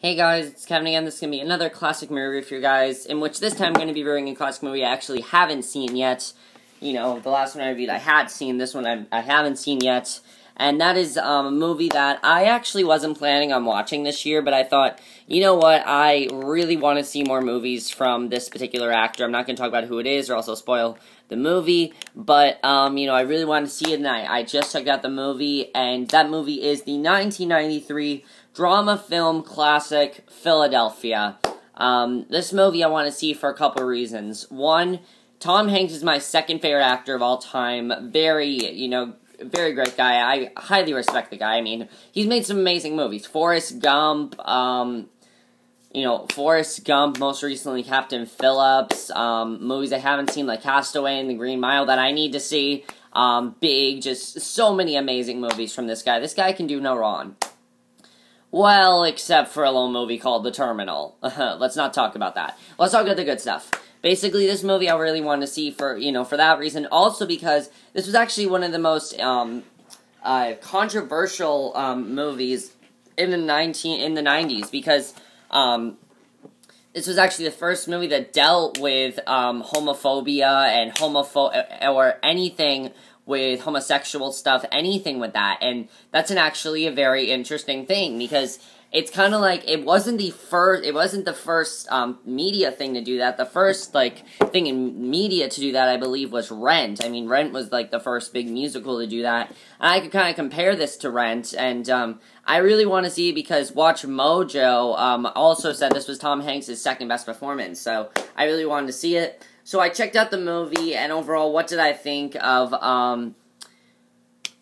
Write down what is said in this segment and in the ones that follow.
Hey guys, it's Kevin again. This is going to be another classic movie review for you guys, in which this time I'm going to be reviewing a classic movie I actually haven't seen yet. You know, the last one I reviewed I had seen, this one I haven't seen yet. And that is a movie that I actually wasn't planning on watching this year, but I thought, you know what, I really want to see more movies from this particular actor. I'm not going to talk about who it is or also spoil the movie, but, you know, I really wanted to see it, and I just checked out the movie, and that movie is the 1993 drama film classic, Philadelphia. This movie I want to see for a couple of reasons. One, Tom Hanks is my second favorite actor of all time. Very great guy. I highly respect the guy. I mean, he's made some amazing movies. Forrest Gump, most recently Captain Phillips, movies I haven't seen like Castaway and The Green Mile that I need to see. Just so many amazing movies from this guy. This guy can do no wrong. Well, except for a little movie called The Terminal. Let's not talk about that. Let's talk about the good stuff. Basically, this movie I really wanted to see for that reason. Also because this was actually one of the most controversial movies in the 90s, because this was actually the first movie that dealt with homophobia and or anything with homosexual stuff, anything with that, and that's actually a very interesting thing, because it's kind of like, it wasn't the first media thing to do that. The first, thing in media to do that, I believe, was Rent. I mean, Rent was, the first big musical to do that, and I could kind of compare this to Rent, and, I really want to see it because Watch Mojo, also said this was Tom Hanks' second best performance, so I really wanted to see it. So I checked out the movie, and overall, what did I think of,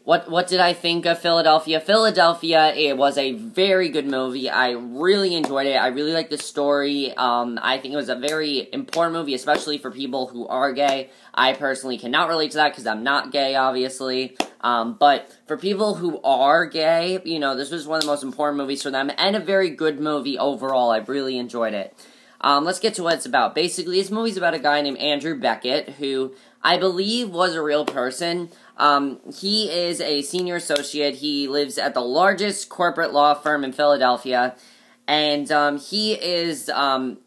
what did I think of Philadelphia? Philadelphia, it was a very good movie. I really enjoyed it. I really liked the story. I think it was a very important movie, especially for people who are gay. I personally cannot relate to that because I'm not gay, obviously. But for people who are gay, this was one of the most important movies for them, and a very good movie overall. I really enjoyed it. Let's get to what it's about. Basically, this movie's about a guy named Andrew Beckett, who I believe was a real person. He is a senior associate. He lives at the largest corporate law firm in Philadelphia, and he is he's not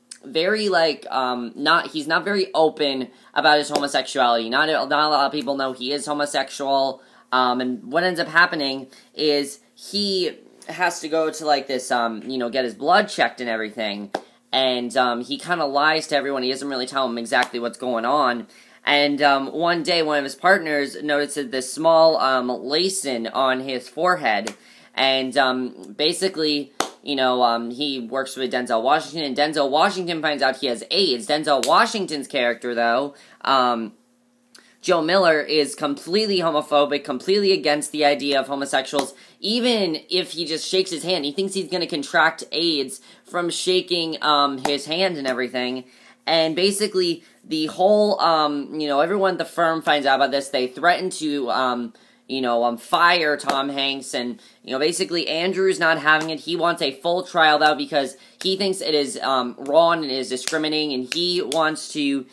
very open about his homosexuality. Not a lot of people know he is homosexual, and what ends up happening is he has to go to this get his blood checked and everything. And he kind of lies to everyone. He doesn't really tell them exactly what's going on. And one day, one of his partners noticed this small lacing on his forehead. And basically, he works with Denzel Washington. And Denzel Washington finds out he has AIDS. Denzel Washington's character, though, Joe Miller, is completely homophobic, completely against the idea of homosexuals. Even if he just shakes his hand, he thinks he's going to contract AIDS from shaking his hand and everything. And basically, the whole, everyone at the firm finds out about this. They threaten to, fire Tom Hanks. And, basically, Andrew's not having it. He wants a full trial, though, because he thinks it is wrong and is discriminating. And he wants to,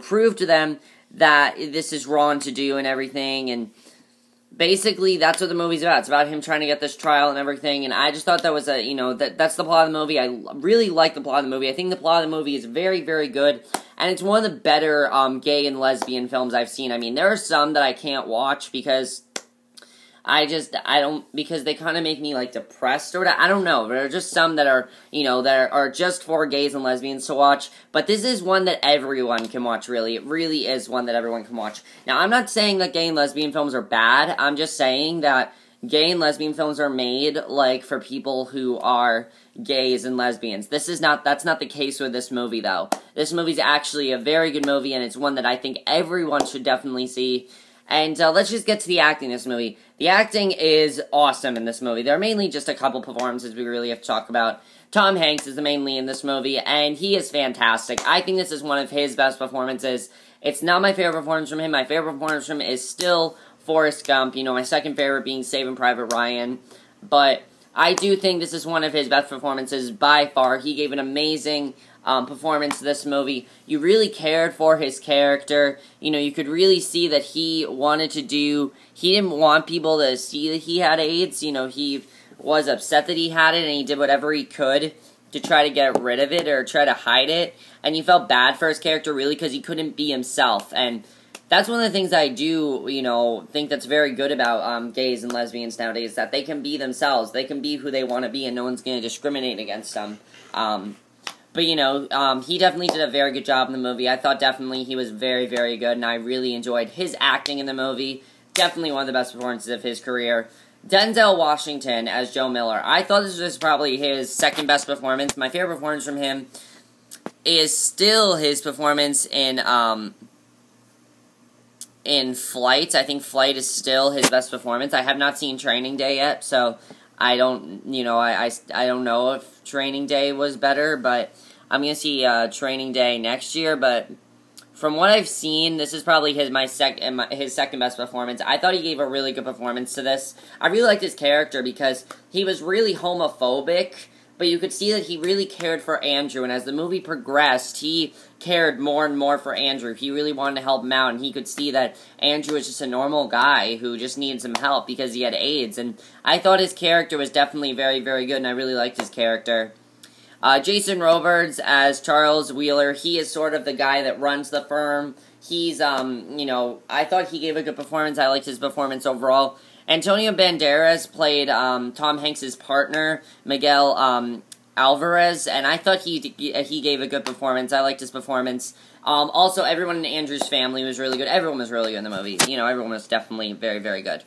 prove to them that this is wrong to do and everything, and basically that's what the movie's about. It's about him trying to get this trial and everything, and I just thought that was that's the plot of the movie. I really like the plot of the movie. I think the plot of the movie is very, very good, and it's one of the better gay and lesbian films I've seen. I mean, there are some that I can't watch because because they kind of make me, depressed or whatever. I don't know. There are just some that are, that are just for gays and lesbians to watch. But this is one that everyone can watch, really. It really is one that everyone can watch. Now, I'm not saying that gay and lesbian films are bad. I'm just saying that gay and lesbian films are made, for people who are gays and lesbians. That's not the case with this movie, though. This movie's actually a very good movie, and it's one that I think everyone should definitely see. And let's just get to the acting in this movie. The acting is awesome in this movie. There are mainly just a couple performances we really have to talk about. Tom Hanks is the main lead in this movie, and he is fantastic. I think this is one of his best performances. It's not my favorite performance from him. My favorite performance from him is still Forrest Gump. My second favorite being Saving Private Ryan. But I do think this is one of his best performances by far. He gave an amazing performance to this movie. You really cared for his character. You could really see that he didn't want people to see that he had AIDS. He was upset that he had it, and he did whatever he could to try to get rid of it or try to hide it, and you felt bad for his character, really, because he couldn't be himself, and that's one of the things I do, think that's very good about gays and lesbians nowadays, that they can be themselves, they can be who they want to be, and no one's going to discriminate against them. But, he definitely did a very good job in the movie. I thought definitely he was very, very good, and I really enjoyed his acting in the movie. Definitely one of the best performances of his career. Denzel Washington as Joe Miller. I thought this was probably his second best performance. My favorite performance from him is still his performance in Flight. I think Flight is still his best performance. I have not seen Training Day yet, so I don't, I don't know if Training Day was better, but I'm going to see Training Day next year, but from what I've seen, this is probably his second best performance. I thought he gave a really good performance to this. I really liked his character because he was really homophobic, but you could see that he really cared for Andrew, and as the movie progressed, he cared more and more for Andrew. He really wanted to help him out, and he could see that Andrew was just a normal guy who just needed some help because he had AIDS, and I thought his character was definitely very, very good, and I really liked his character. Jason Robards as Charles Wheeler, he is sort of the guy that runs the firm. He's, I thought he gave a good performance. I liked his performance overall. Antonio Banderas played Tom Hanks' partner, Miguel Alvarez, and I thought he gave a good performance. I liked his performance. Also, everyone in Andrew's family was really good. Everyone was really good in the movie. Everyone was definitely very, very good.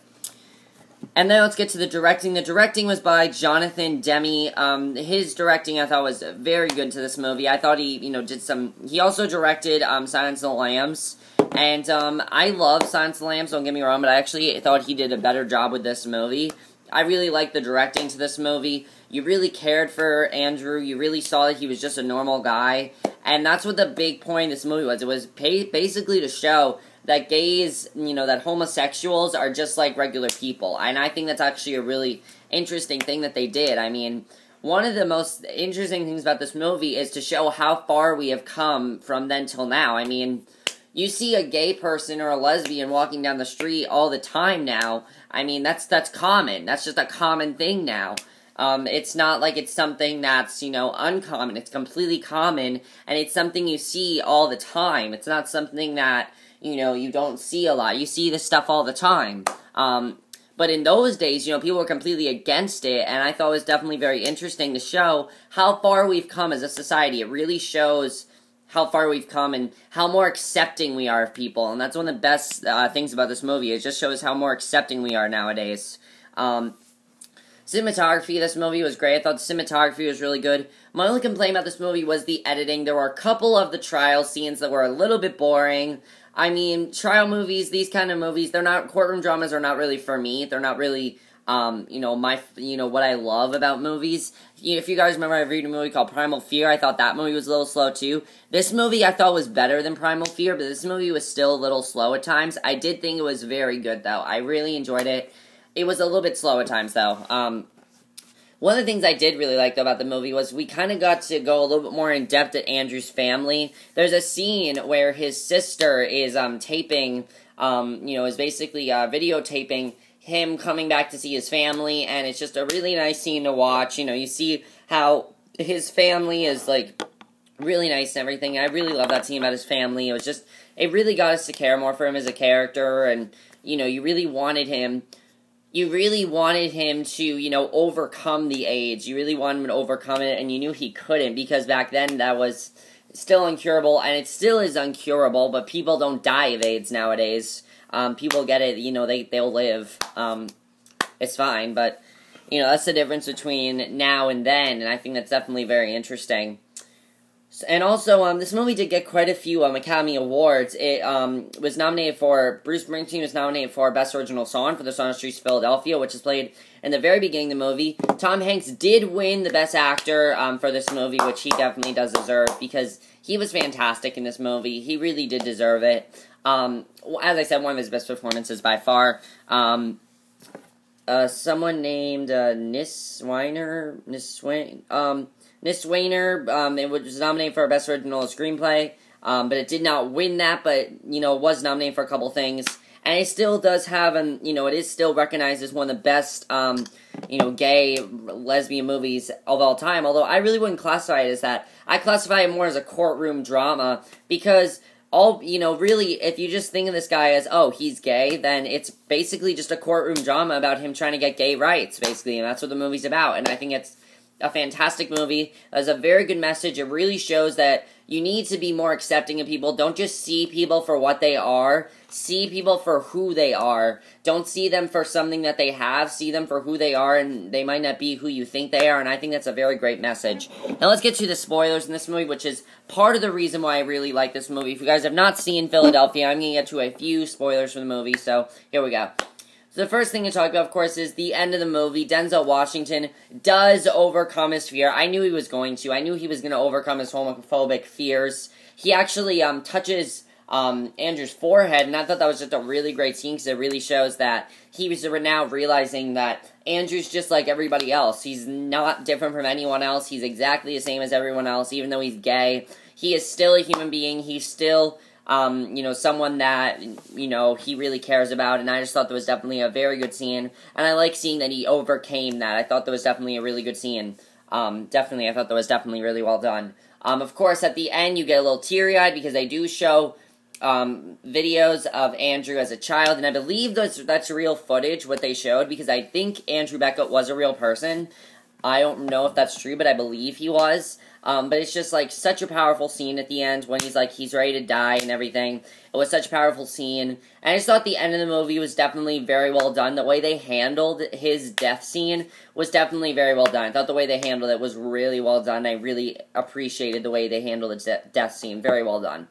And then let's get to the directing. The directing was by Jonathan Demme. His directing, I thought, was very good to this movie. I thought he, did some... He also directed Silence of the Lambs. And I love Silence of the Lambs, don't get me wrong, but I actually thought he did a better job with this movie. I really liked the directing to this movie. You really cared for Andrew. You really saw that he was just a normal guy. And that's what the big point of this movie was. It was basically to show that gays, that homosexuals are just like regular people. And I think that's actually a really interesting thing that they did. I mean, one of the most interesting things about this movie is to show how far we have come from then till now. I mean, you see a gay person or a lesbian walking down the street all the time now. I mean, that's common. That's just a common thing now. It's not like it's something that's, uncommon. It's completely common, and it's something you see all the time. It's not something that, you don't see a lot. You see this stuff all the time. But in those days, people were completely against it, and I thought it was definitely very interesting to show how far we've come as a society. It really shows how far we've come and how more accepting we are of people, and that's one of the best things about this movie. It just shows how more accepting we are nowadays. Cinematography, this movie was great. I thought the cinematography was really good. My only complaint about this movie was the editing. There were a couple of the trial scenes that were a little bit boring. I mean, trial movies, these kind of movies, courtroom dramas are not really for me. They're not really, what I love about movies. If you guys remember, I reviewed a movie called Primal Fear. I thought that movie was a little slow, too. This movie I thought was better than Primal Fear, but this movie was still a little slow at times. I did think it was very good, though. I really enjoyed it. It was a little bit slow at times, though. One of the things I did really like, though, about the movie was we kind of got to go a little bit more in depth at Andrew's family. There's a scene where his sister is taping, is basically videotaping him coming back to see his family, and it's just a really nice scene to watch. You see how his family is, really nice and everything. I really love that scene about his family. It really got us to care more for him as a character, and, you really wanted him to, overcome the AIDS. You really wanted him to overcome it, and you knew he couldn't, because back then that was still incurable, and it still is incurable, but people don't die of AIDS nowadays. People get it, they'll live. It's fine, but, that's the difference between now and then, and I think that's definitely very interesting. And also, this movie did get quite a few Academy Awards. It was nominated for, Bruce Springsteen was nominated for Best Original Song for The Song of Streets of Philadelphia, which is played in the very beginning of the movie. Tom Hanks did win the Best Actor for this movie, which he definitely does deserve, because he was fantastic in this movie. He really did deserve it. As I said, one of his best performances by far. Someone named Nis Weiner, it was nominated for Best Original Screenplay, but it did not win that, but, it was nominated for a couple things. and it still does have, it is still recognized as one of the best, gay, lesbian movies of all time, although I really wouldn't classify it as that. I classify it more as a courtroom drama, because really, if you just think of this guy as, oh, he's gay, then it's basically just a courtroom drama about him trying to get gay rights, basically, and that's what the movie's about, and I think it's a fantastic movie. It has a very good message. It really shows that you need to be more accepting of people. Don't just see people for what they are. See people for who they are. Don't see them for something that they have. See them for who they are, and they might not be who you think they are, and I think that's a very great message. Now let's get to the spoilers in this movie, which is part of the reason why I really like this movie. If you guys have not seen Philadelphia, I'm going to get to a few spoilers for the movie, so here we go. So the first thing to talk about, of course, is the end of the movie. Denzel Washington does overcome his fear. I knew he was going to. I knew he was going to overcome his homophobic fears. He actually touches Andrew's forehead, and I thought that was just a really great scene, because it really shows that he was now realizing that Andrew's just like everybody else. He's not different from anyone else. He's exactly the same as everyone else, even though he's gay. He is still a human being. He's still someone that, he really cares about, and I just thought that was definitely a very good scene, and I like seeing that he overcame that. I thought that was definitely a really good scene. Definitely, I thought that was definitely really well done. Of course, at the end, you get a little teary-eyed, because they do show, videos of Andrew as a child, and I believe that's real footage, what they showed, because I think Andrew Beckett was a real person. I don't know if that's true, but I believe he was. But it's just, like, such a powerful scene at the end when he's ready to die and everything. It was such a powerful scene. And I just thought the end of the movie was definitely very well done. The way they handled his death scene was definitely very well done. I thought the way they handled it was really well done. I really appreciated the way they handled the death scene. Very well done.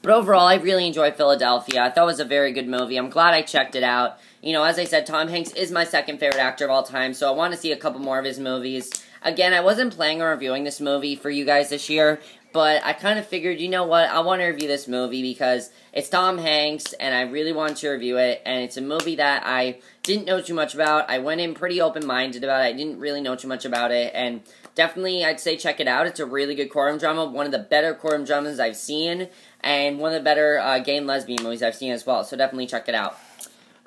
But overall, I really enjoyed Philadelphia. I thought it was a very good movie. I'm glad I checked it out. As I said, Tom Hanks is my second favorite actor of all time, so I want to see a couple more of his movies. Again, I wasn't planning on reviewing this movie for you guys this year, but I kind of figured, you know what, I want to review this movie because it's Tom Hanks, and I really wanted to review it, and it's a movie that I didn't know too much about. I went in pretty open-minded about it. I didn't really know too much about it, and definitely, I'd say check it out. It's a really good courtroom drama, one of the better courtroom dramas I've seen, and one of the better gay and lesbian movies I've seen as well, so definitely check it out.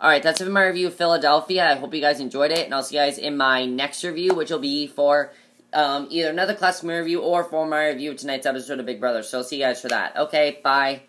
Alright, that's it for my review of Philadelphia. I hope you guys enjoyed it, and I'll see you guys in my next review, which will be for either another classic movie review or for my review of tonight's episode of Big Brother. So I'll see you guys for that. Okay, bye.